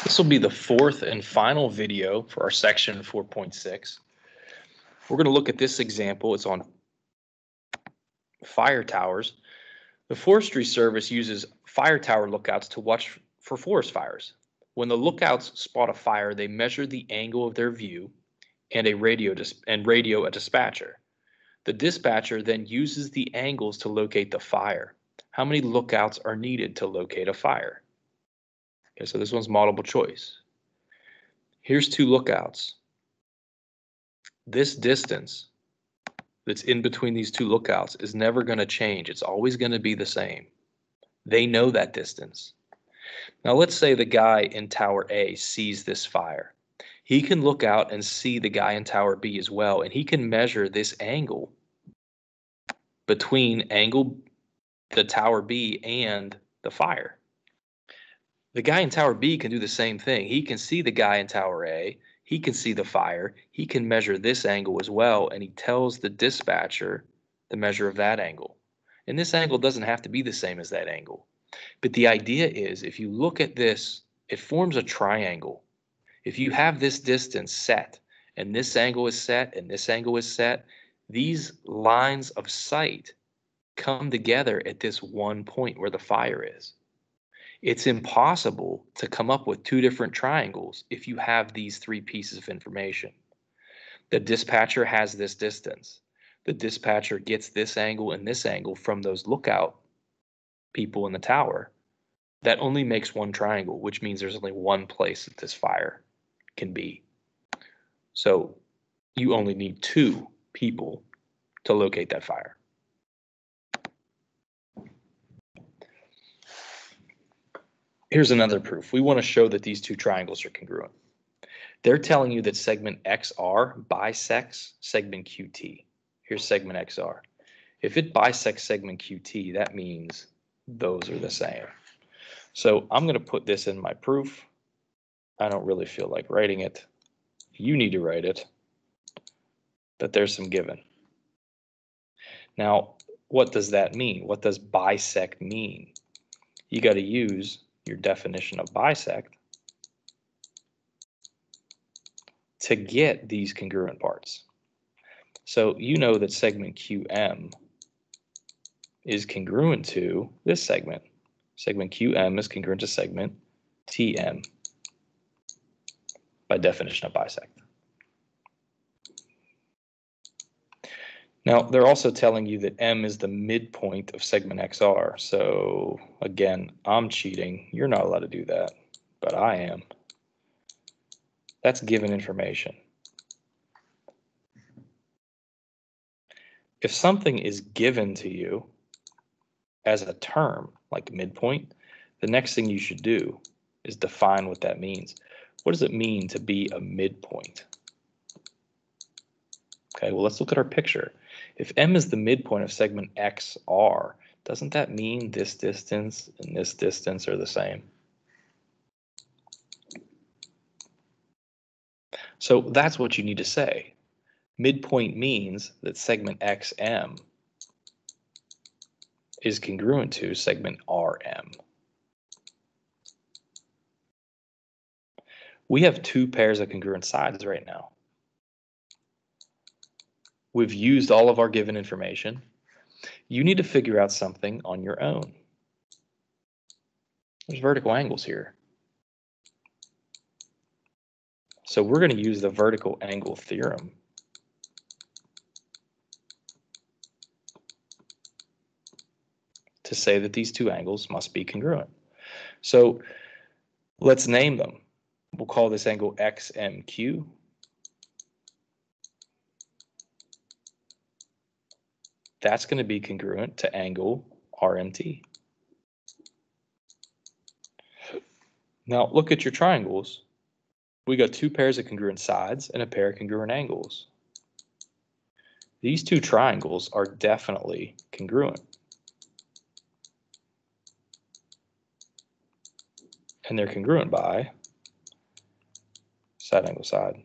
This will be the fourth and final video for our section 4.6. We're going to look at this example. It's on fire towers. The Forestry Service uses fire tower lookouts to watch for forest fires. When the lookouts spot a fire, they measure the angle of their view and radio a dispatcher. The dispatcher then uses the angles to locate the fire. How many lookouts are needed to locate a fire? Okay, so this one's multiple choice. Here's two lookouts. This distance that's in between these two lookouts is never going to change. It's always going to be the same. They know that distance. Now let's say the guy in Tower A sees this fire. He can look out and see the guy in Tower B as well, and he can measure this angle between the Tower B and the fire. The guy in Tower B can do the same thing. He can see the guy in Tower A. He can see the fire. He can measure this angle as well, and he tells the dispatcher the measure of that angle. And this angle doesn't have to be the same as that angle. But the idea is, if you look at this, it forms a triangle. If you have this distance set, and this angle is set, and this angle is set, these lines of sight come together at this one point where the fire is. It's impossible to come up with two different triangles if you have these three pieces of information. The dispatcher has this distance. The dispatcher gets this angle and this angle from those lookout people in the tower. That only makes one triangle, which means there's only one place that this fire can be. So you only need two people to locate that fire. Here's another proof. We want to show that these two triangles are congruent. They're telling you that segment XR bisects segment QT. Here's segment XR. If it bisects segment QT, that means those are the same. So I'm going to put this in my proof. I don't really feel like writing it. You need to write it, but there's some given. Now, what does that mean? What does bisect mean? You got to use your definition of bisect to get these congruent parts. So you know that segment QM is congruent to this segment. Segment QM is congruent to segment TM by definition of bisect. Now, they're also telling you that M is the midpoint of segment XR. So again, I'm cheating. You're not allowed to do that, but I am. That's given information. If something is given to you as a term, like midpoint, the next thing you should do is define what that means. What does it mean to be a midpoint? Okay, well, let's look at our picture. If M is the midpoint of segment XR, doesn't that mean this distance and this distance are the same? So that's what you need to say. Midpoint means that segment XM is congruent to segment RM. We have two pairs of congruent sides right now. We've used all of our given information. You need to figure out something on your own. There's vertical angles here. So we're going to use the vertical angle theorem to say that these two angles must be congruent. So let's name them. We'll call this angle XMQ. That's going to be congruent to angle RMT. Now look at your triangles. We got two pairs of congruent sides and a pair of congruent angles. These two triangles are definitely congruent. And they're congruent by side angle side.